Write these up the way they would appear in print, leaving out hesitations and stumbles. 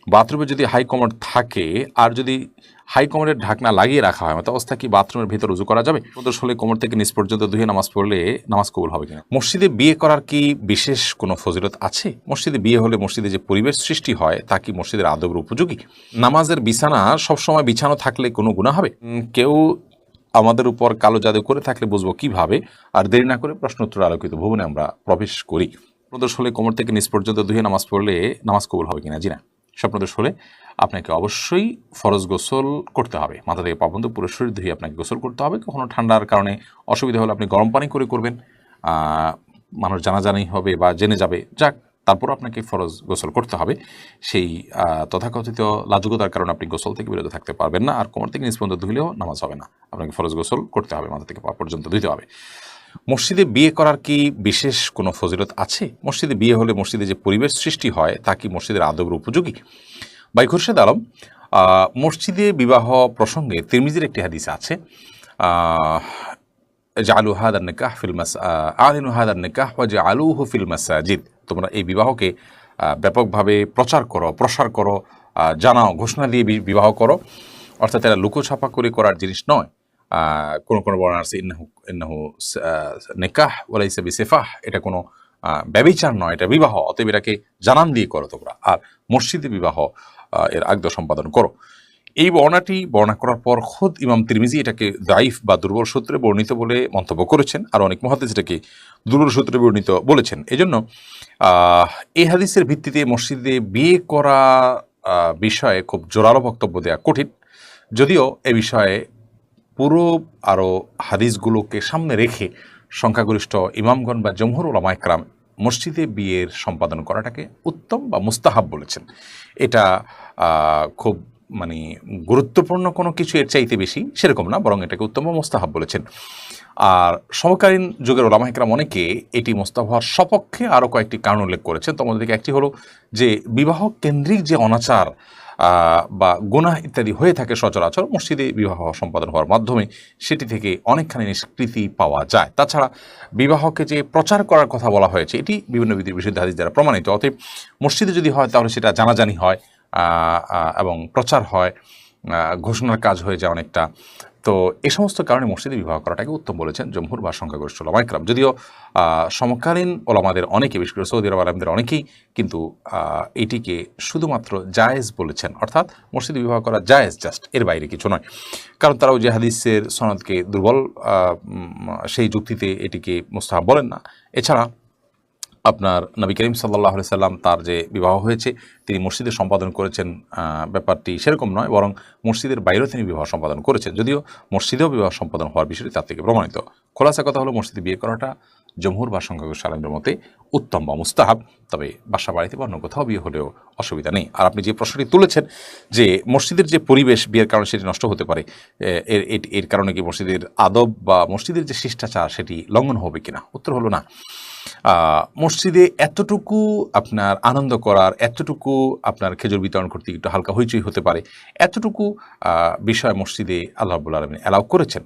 বাথরুমে যদি high commode থাকে আর যদি হাই কমোডের ঢাকনা লাগিয়ে রাখা হয়, মতো অবস্থা কি বাথরুমের ভেতর উজু করা যাবে? প্রদোষ হলে কোমর থেকে নিচ পর্যন্ত ধুয়ে নামাজ পড়লে নামাজ কবুল হবে কিনা? মসজিদে বিয়ে করার কি বিশেষ কোনো ফজিলত আছে? মসজিদে বিয়ে হলে মসজিদে যে পরিবেশ সৃষ্টি হয় তা কি মসজিদের আদবের উপযোগী? নামাজের বিছানা সবসময় বিছানো থাকলে কোনো গুনাহ হবে? কেউ আমাদের উপর কালো জাদু করে থাকলে বুঝবো কিভাবে? আর দেরি না করে প্রশ্ন উত্তর আলোকিত ভুবনে আমরা প্রবেশ করি। প্রদোষ হলে কোমর থেকে নিচ পর্যন্ত ধুয়ে নামাজ পড়লে নামাজ কবুল হবে কিনা? জি না। স্বপ্নদোষ হলে আপনাকে অবশ্যই ফরজ গোসল করতে হবে। মাথা থেকে পা পর্যন্ত পুরো শরীর ধুয়ে আপনাকে গোসল করতে হবে। কখনো ঠান্ডার কারণে অসুবিধা হলে আপনি গরম পানি করে করবেন, মানুষ জানাজানি হবে বা জেনে যাবে, যাক, তারপর আপনাকে ফরজ গোসল করতে হবে। সেই তথাকথিত লাজুকতার কারণে আপনি গোসল থেকে বিরত থাকতে পারবেন না। আর কোমর থেকে নিচ পর্যন্ত ধুলেও নামাজ হবে না, আপনাকে ফরজ গোসল করতে হবে, মাথা থেকে পা পর্যন্ত ধুতে হবে। মসজিদে বিয়ে করার কি বিশেষ কোনো ফজিলত আছে? মসজিদে বিয়ে হলে মসজিদে যে পরিবেশ সৃষ্টি হয় তা কি মসজিদের আদবের উপযোগী? ভাই খুরশেদ আলম, মসজিদে বিবাহ প্রসঙ্গে তিরমিজির একটি হাদিস আছে, জালু হাদার নিকাহ ফিল আলিনু হাদার নিকাহ ওয়া জালুহু ফিল মাসাজিদ। তোমরা এই বিবাহকে ব্যাপকভাবে প্রচার করো, প্রসার করো, জানাও, ঘোষণা দিয়ে বিবাহ করো। অর্থাৎ এরা লুকোছাপা করে করার জিনিস নয়। কোন কোন বর্ণনা আছে ইন্নাহু ইন্নাহু নিকাহ ওয়ালাইসা বিসিফাহ, এটা কোনো ব্যভিচার নয়, এটা বিবাহ, অতএব এটাকে জানান দিয়ে করো তোমরা। আর মসজিদে বিবাহ এর আগদ সম্পাদন করো। এই বর্ণাটি বর্ণনা করার পর খুদ ইমাম তিরমিজি এটাকে দাইফ বা দুর্বল সূত্রে বর্ণিত বলে মন্তব্য করেছেন, আর অনেক মুহাদ্দিস এটাকে দুর্বল সূত্রে বর্ণিত বলেছেন। এজন্য এই হাদিসের ভিত্তিতে মসজিদে বিয়ে করা বিষয়ে খুব জোরালো বক্তব্য দেওয়া কঠিন, যদিও এ বিষয়ে পুরো আরও হাদিসগুলোকে সামনে রেখে সংখ্যাগরিষ্ঠ ইমামগণ বা জমহুর উলামা ইকরাম মসজিদে বিয়ের সম্পাদন করাটাকে উত্তম বা মুস্তাহাব বলেছেন। এটা খুব মানে গুরুত্বপূর্ণ কোনো কিছু এর চাইতে বেশি সেরকম না, বরং এটাকে উত্তম বা মুস্তাহাব বলেছেন। আর সমকালীন যুগের উলামা ইকরাম অনেকে এটি মুস্তাহাব হওয়ার সপক্ষে আরও কয়েকটি কারণ উল্লেখ করেছেন। তোমাদের থেকে একটি হলো যে বিবাহ কেন্দ্রিক যে অনাচার বা গুনাহ ইত্যাদি হয়ে থাকে সচরাচর, মসজিদে বিবাহ সম্পাদন হওয়ার মাধ্যমে সেটি থেকে অনেকখানি নিষ্কৃতি পাওয়া যায়। তাছাড়া বিবাহকে যে প্রচার করার কথা বলা হয়েছে এটি বিভিন্ন বিশুদ্ধ হাদিস দ্বারা প্রমাণিত। অতএব মসজিদে যদি হয় তাহলে সেটা জানাজানি হয় এবং প্রচার হয়, ঘোষণার কাজ হয়ে যায় অনেকটা। তো এই সমস্ত কারণে মসজিদে বিবাহ করাটাকে উত্তম বলেছেন জমহুর বা সংখ্যাগরিষ্ঠ উলামা ইকরাম। যদিও সমকালীন ওলামাদের অনেকে, বিশেষ করে সৌদি আরব আলেমদের অনেকেই কিন্তু এটিকে শুধুমাত্র জায়েজ বলেছেন, অর্থাৎ মসজিদে বিবাহ করা জায়েজ, জাস্ট এর বাইরে কিছু নয়। কারণ তারাও যে হাদিসের সনদকে দুর্বল সেই যুক্তিতে এটিকে মুস্তাহাব বলেন না। এছাড়া আপনার নবী করিম সাল্লাল্লাহু আলাইহি সাল্লাম তার যে বিবাহ হয়েছে তিনি মসজিদে সম্পাদন করেছেন, ব্যাপারটি সেরকম নয়, বরং মসজিদের বাইরেও তিনি বিবাহ সম্পাদন করেছেন। যদিও মসজিদেও বিবাহ সম্পাদন হওয়ার বিষয়টি তার থেকে প্রমাণিত। খোলাসা কথা হলো মসজিদে বিয়ে করাটা জমহুর বা সংখ্যাগরিষ্ঠ আলেমদের মতে উত্তম বা মুস্তাহাব, তবে বাসা বাড়িতে বা অন্য কোথাও বিয়ে হলেও অসুবিধা নেই। আর আপনি যে প্রশ্নটি তুলেছেন যে মসজিদের যে পরিবেশ বিয়ের কারণে সেটি নষ্ট হতে পারে, এর কারণে কি মসজিদের আদব বা মসজিদের যে শিষ্টাচার সেটি লঙ্ঘন হবে কিনা, উত্তর হলো না। মসজিদে এতটুকু আপনার আনন্দ করার, এতটুকু আপনার খেজুর বিতরণ করতে একটু হালকা হইচই হতে পারে, এতটুকু বিষয় মসজিদে আল্লাহ রাব্বুল আলামিন অ্যালাউ করেছেন।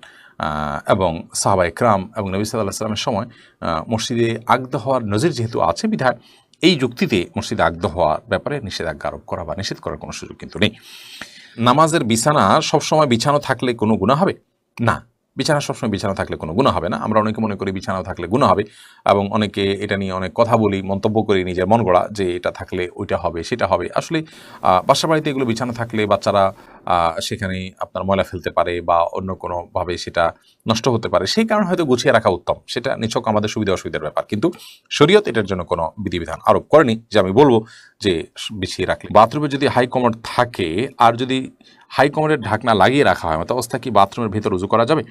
এবং সাহাবায়ে কেরাম এবং নবী সাল্লাল্লাহু আলাইহি ওয়াসাল্লামের সময় মসজিদে আগদ হওয়ার নজির যেহেতু আছে বিধায় এই যুক্তিতে মসজিদে আগদ হওয়ার ব্যাপারে নিষেধাজ্ঞা আরোপ করা বা নিষেধ করার কোনো সুযোগ কিন্তু নেই। নামাজের বিছানা সবসময় বিছানো থাকলে কোনো গুনাহ হবে? না, বিছানা সবসময় বিছানা থাকলে কোনো গুনাহ হবে না। আমরা অনেকে মনে করি বিছানাও থাকলে গুনাহ হবে, এবং অনেকে এটা নিয়ে অনেক কথা বলি, মন্তব্য করি নিজের মন গড়া, যে এটা থাকলে ওইটা হবে সেটা হবে। আসলে বাসা বাড়িতে এগুলো বিছানা থাকলে বাচ্চারা সেখানে আপনার ময়লা ফেলতে পারে বা অন্য কোনোভাবে সেটা নষ্ট হতে পারে, সেই কারণে হয়তো গুছিয়ে রাখা উত্তম। সেটা নিছক আমাদের সুবিধা অসুবিধার ব্যাপার, কিন্তু শরীয়ত এটার জন্য কোনো বিধিবিধান আরোপ করেনি যে আমি বলবো যে বিছিয়ে রাখলে। বাথরুমে যদি হাই কমোড থাকে আর যদি হাই কমোডের ঢাকনা লাগিয়ে রাখা হয়, মতো অবস্থা কি বাথরুমের ভেতর উজু করা যাবে?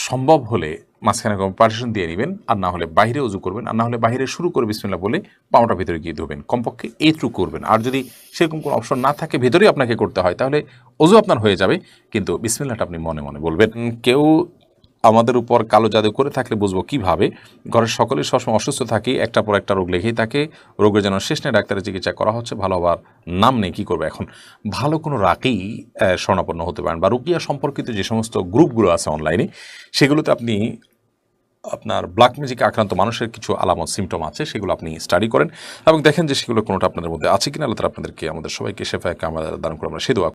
সম্ভব হলে মাঝখানে পার্টিশন দিয়ে নেবেন, আর না হলে বাইরে উজু করবেন, আর না হলে বাইরে শুরু করে বিসমিল্লাহ বলে পাউটা ভিতরে গিয়ে ধোবেন, কমপক্ষে এইটুকু করবেন। আর যদি সেরকম কোনো অপশন না থাকে, ভেতরেই আপনাকে করতে হয়, তাহলে উজু আপনার হয়ে যাবে, কিন্তু বিসমিল্লাহটা আপনি মনে মনে বলবেন। কেউ আমাদের উপর কালো জাদু করে থাকলে বুঝবো কিভাবে? ঘরের সকলেই সবসময় অসুস্থ থাকি, একটার পর একটা রোগ লেগেই থাকে, রোগের যেন শেষ নেই, ডাক্তারের চিকিৎসা করা হচ্ছে, ভালো হবার নাম নেই, কী করবে এখন? ভালো কোনো রাকি শরণাপন্ন হতে পারেন, বা রুকিয়া সম্পর্কিত যে সমস্ত গ্রুপগুলো আছে অনলাইনে, সেগুলোতে আপনি আপনার ব্ল্যাক ম্যাজিকে আক্রান্ত মানুষের কিছু আলামত সিমটম আছে, সেগুলো আপনি স্টাডি করেন এবং দেখেন যে সেগুলো কোনোটা আপনাদের মধ্যে আছে কিনা। আল্লাহ তাআলা আপনাদেরকে আমাদের সবাইকে শেফায়ে কামাল দান করে আমরা সেই দোয়া